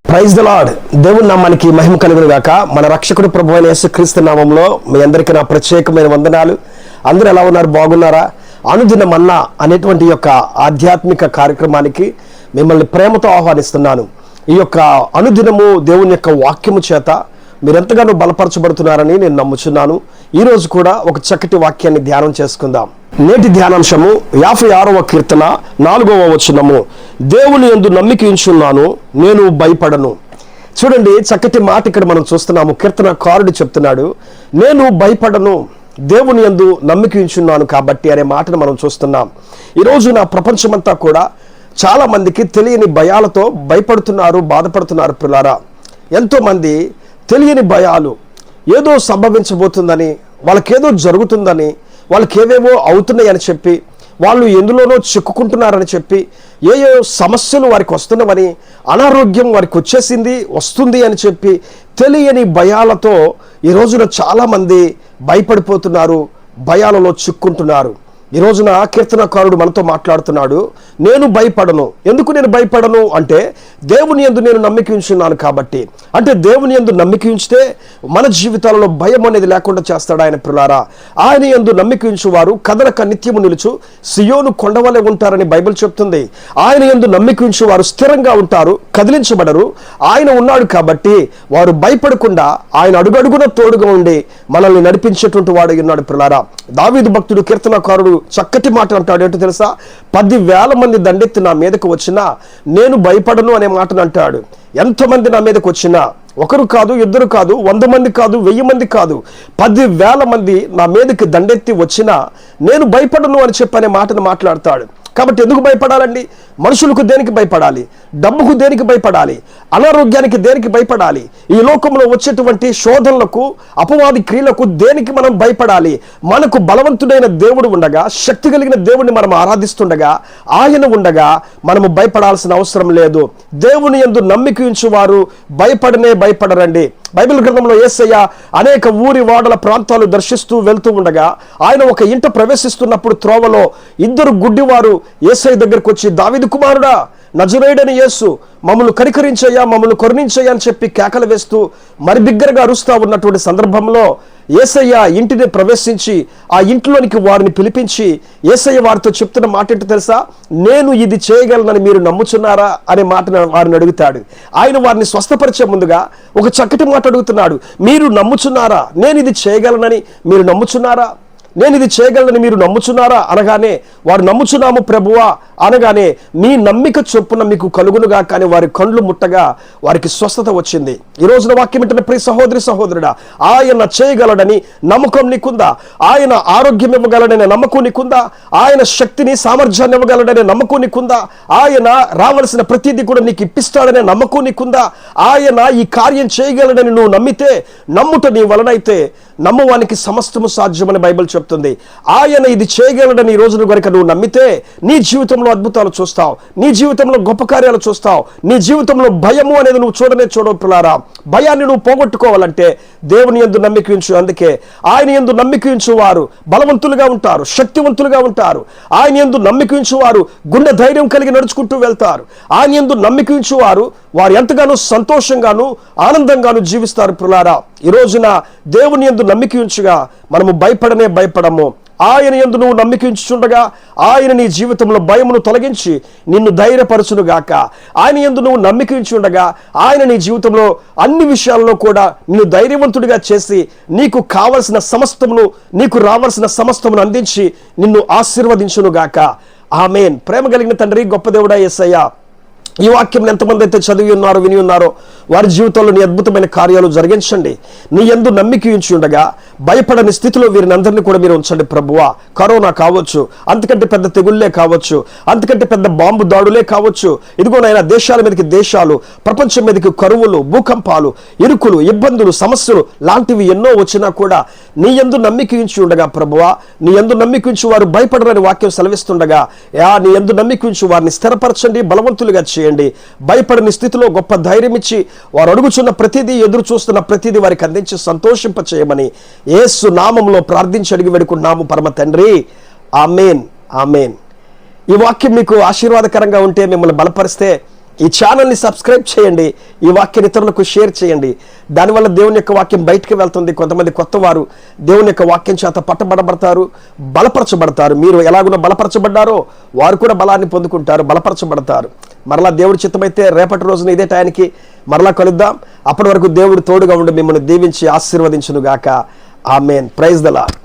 Praise the lord. దేవుని నామానికి మహిమ కలుగును గాక. మన రక్షకుడు ప్రభువైన యేసుక్రీస్తు నామంలో మీ అందరికీ నా ప్రత్యేకమైన వందనాలు. అందరూ ఎలా ఉన్నారు? బాగున్నారా? అనుదిన మన్నా అనేటువంటి యొక్క ఆధ్యాత్మిక కార్యక్రమానికి మిమ్మల్ని ప్రేమతో ఆహ్వానిస్తున్నాను. ఈ యొక్క అనుదినము దేవుని యొక్క వాక్యము చేత మీరెంతగానో బలపరచబడుతున్నారని నేను నమ్ముచున్నాను. ఈరోజు కూడా ఒక చక్కటి వాక్యాన్ని ధ్యానం చేసుకుందాం. నేటి ధ్యానాంశము 56వ కీర్తన 4వ వచనము. దేవుని యందు నమ్మిక ఉంచున్నాను, నేను భయపడను. చూడండి, చక్కటి మాట ఇక్కడ మనం చూస్తున్నాము. కీర్తనకారుడు చెప్తున్నాడు, నేను భయపడను, దేవుని యందు నమ్మిక ఉంచున్నాను కాబట్టి అనే మాటను మనం చూస్తున్నాం. ఈరోజు నా ప్రపంచమంతా కూడా చాలా మందికి తెలియని భయాలతో భయపడుతున్నారు, బాధపడుతున్నారు. పిల్లారా, ఎంతోమంది తెలియని భయాలు, ఏదో సంభవించబోతుందని, వాళ్ళకేదో జరుగుతుందని, వాళ్ళకి ఏవేవో అవుతున్నాయని చెప్పి, వాళ్ళు ఎందులోనో చిక్కుకుంటున్నారని చెప్పి, ఏ సమస్యలు వారికి వస్తున్నవని, అనారోగ్యం వారికి వస్తుంది అని చెప్పి తెలియని భయాలతో ఈ రోజున చాలామంది భయపడిపోతున్నారు, భయాలలో చిక్కుంటున్నారు. ఈ రోజున కీర్తనకారుడు మనతో మాట్లాడుతున్నాడు, నేను భయపడను. ఎందుకు నేను భయపడను అంటే, దేవుని యందు నేను నమ్మిక ఉంచున్నాను కాబట్టి. అంటే దేవుని యందు నమ్మిక ఉంచితే మన జీవితాలలో భయం అనేది లేకుండా చేస్తాడు ఆయన. ప్రియులారా, ఆయన యందు నమ్మిక ఉంచువారు కదలక నిత్యము నిలుచు సియోను కొండవలే ఉంటారని బైబిల్ చెప్తుంది. ఆయన యందు నమ్మిక ఉంచువారు స్థిరంగా ఉంటారు, కదిలించబడరు. ఆయన ఉన్నాడు కాబట్టి వారు భయపడకుండా ఆయన అడుగడుగున తోడుగా ఉండి మనల్ని నడిపించేటువంటి వాడు ఉన్నాడు. ప్రియులారా, దావీదు భక్తుడు కీర్తనకారుడు చక్కటి మాట అంటాడు. ఏంటో తెలుసా? 10,000 మంది దండెత్తి నా మీదకు వచ్చినా నేను భయపడను అనే మాటను అంటాడు. ఎంతమంది నా మీదకు వచ్చినా, ఒకరు కాదు, ఇద్దరు కాదు, 100 మంది కాదు, 1000 మంది కాదు, 10,000 మంది నా మీదకి దండెత్తి వచ్చినా నేను భయపడను అని చెప్పనే మాటను మాట్లాడతాడు. కాబట్టి ఎందుకు భయపడాలండి? మనుషులకు దేనికి భయపడాలి? డబ్బుకు దేనికి భయపడాలి? అనారోగ్యానికి దేనికి భయపడాలి? ఈ లోకంలో వచ్చేటువంటి శోధనలకు, అపవాది క్రియలకు దేనికి మనం భయపడాలి? మనకు బలవంతుడైన దేవుడు ఉండగా, శక్తి కలిగిన దేవుడిని మనం ఆరాధిస్తుండగా, ఆయన ఉండగా మనము భయపడాల్సిన అవసరం లేదు. దేవుని యందు నమ్మిక ఉంచువారు భయపడరండి. బైబిల్ గ్రంథంలో యేసయ్య అనేక ఊరి వాడల ప్రాంతాలు దర్శిస్తూ వెళ్తూ ఉండగా, ఆయన ఒక ఇంట ప్రవేశిస్తున్నప్పుడు త్రోవలో 2 గుడ్డివారు యేసయ్య దగ్గరకు వచ్చి, దావీదు కుమారుడా, నజరేయుడైన యేసు, మమ్మల్ని కనికరించయ్యా, మమ్మల్ని కరుణించయ్యా అని చెప్పి కేకలు వేస్తూ మరి బిగ్గరగా అరుస్తూ ఉన్నటువంటి సందర్భంలో యేసయ్య ఇంటిని ప్రవేశించి ఆ ఇంట్లోనికి వారిని పిలిపించి యేసయ్య వారితో చెప్తున్న మాట ఏంటో తెలుసా? నేను ఇది చేయగలనని మీరు నమ్ముచున్నారా అనే మాటను వారిని అడుగుతాడు. ఆయన వారిని స్వస్థపరిచే ముందుగా ఒక చక్కటి మాట అడుగుతున్నాడు. మీరు నమ్ముచున్నారా? నేను ఇది చేయగలనని మీరు నమ్ముచున్నారా? నేను ఇది చేయగలనని మీరు నమ్ముచున్నారా అనగానే వారు నమ్ముచున్నాము ప్రభువా అనగానే, మీ నమ్మిక చొప్పున మీకు కలుగునుగా. కానీ వారి కండ్లు ముట్టగా వారికి స్వస్థత వచ్చింది. ఈ రోజున వాక్యం ఏంటంటే, ప్రియ సహోదరి సహోదరుడా, ఆయన చేయగలడని నమ్మకం నీకుందా? ఆయన ఆరోగ్యం ఇవ్వగలడనే నమ్మకం నీకుందా? ఆయన శక్తిని, సామర్థ్యాన్ని ఇవ్వగలడనే నమ్మకం నీకుందా? ఆయన రావలసిన ప్రతిదీ కూడా నీకు ఇప్పిస్తాడనే నమ్మకం నీకుందా? ఆయన ఈ కార్యం చేయగలడని నువ్వు నమ్మితే, నమ్ముట నీ వలనైతే నమ్మువానికి సమస్తము సాధ్యమని బైబిల్ చెప్తుంది. ఆయన ఇది చేయగలడని ఈ రోజున గనుక నువ్వు నమ్మితే నీ జీవితంలో అద్భుతాలు చూస్తావు, నీ జీవితంలో గొప్ప కార్యాలు చూస్తావు. నీ జీవితంలో భయము అనేది నువ్వు చూడవు. పిల్లారా, భయాన్ని నువ్వు పోగొట్టుకోవాలంటే దేవుని యందు నమ్మిక ఉంచు. అందుకే ఆయన యందు నమ్మిక ఉంచువారు బలవంతులుగా ఉంటారు, శక్తివంతులుగా ఉంటారు. ఆయన యందు నమ్మిక ఉంచువారు గుండె ధైర్యం కలిగి నడుచుకుంటూ వెళ్తారు. ఆయన యందు నమ్మిక ఉంచువారు వారు ఎంతగానో సంతోషంగాను ఆనందంగాను జీవిస్తారు. పిల్లారా, ఈ రోజున దేవుని యందు నమ్మిక ఉంచుగా మనము భయపడము. ఆయన యందు నువ్వు నమ్మిక ఉంచుచుండగా ఆయన నీ జీవితంలో భయమును తొలగించి నిన్ను ధైర్యపరచునుగాక. ఆయన యందు నువ్వు నమ్మిక ఉంచుండగా ఆయన నీ జీవితంలో అన్ని విషయాల్లో కూడా నిన్ను ధైర్యవంతుడిగా చేసి నీకు కావలసిన సమస్తమును, నీకు రావాల్సిన సమస్తమును అందించి నిన్ను ఆశీర్వదించునుగాక. ఆమేన్. ప్రేమ కలిగిన తండ్రి, గొప్ప దేవుడా యేసయ్య, ఈ వాక్యం ఎంతమంది అయితే చదివి ఉన్నారో, విని ఉన్నారో, వారి జీవితంలో నీ అద్భుతమైన కార్యాలు జరిగించండి. నీ యందు నమ్మిక ఉంచి ఉండగా భయపడని స్థితిలో వీరిని అందరినీ కూడా మీరు ఉంచండి ప్రభువా. కరోనా కావచ్చు, అంతకంటే పెద్ద తెగుళ్లే కావచ్చు, అంతకంటే పెద్ద బాంబు దాడులే కావచ్చు, ఇదిగోనైనా దేశాల మీదకి దేశాలు, ప్రపంచం మీదకి కరువులు, భూకంపాలు, ఇరుకులు, ఇబ్బందులు, సమస్యలు లాంటివి ఎన్నో వచ్చినా కూడా నీ యందు నమ్మిక ఉంచి ఉండగా ప్రభువా, నీ యందు నమ్మిక ఉంచి వారు భయపడరని వాక్యం సెలవిస్తుండగా, నీ యందు నమ్మిక ఉంచి వారిని స్థిరపరచండి, బలవంతులుగా చేయండి. భయపడని స్థితిలో గొప్ప ధైర్యం ఇచ్చి వారు అడుగుచున్న ప్రతిదీ, ఎదురు చూస్తున్న ప్రతిదీ వారికి అందించి సంతోషింప చేయమని యేసు నామములో ప్రార్థించి అడిగి వేడుకుంటున్నాము పరమ తండ్రి. ఆమేన్, ఆమేన్. ఈ వాక్యం మీకు ఆశీర్వాదకరంగా ఉంటే, మిమ్మల్ని బలపరిస్తే ఈ ఛానల్ని సబ్స్క్రైబ్ చేయండి, ఈ వాక్యాన్ని ఇతరులకు షేర్ చేయండి. దానివల్ల దేవుని యొక్క వాక్యం బయటికి వెళ్తుంది. కొంతమంది కొత్త వారు దేవుని యొక్క వాక్యం చేత పట్టబడబడతారు, బలపరచబడతారు. మీరు ఎలాగున్నా బలపరచబడ్డారో వారు కూడా బలాన్ని పొందుకుంటారు, బలపరచబడతారు. మరలా దేవుడి చిత్తమైతే రేపటి రోజున ఇదే టయానికి మరలా కలుద్దాం. అప్పటి వరకు దేవుడు తోడుగా ఉండి మిమ్మల్ని దీవించి ఆశీర్వదించును గాక. ఆమేన్. Praise the lord.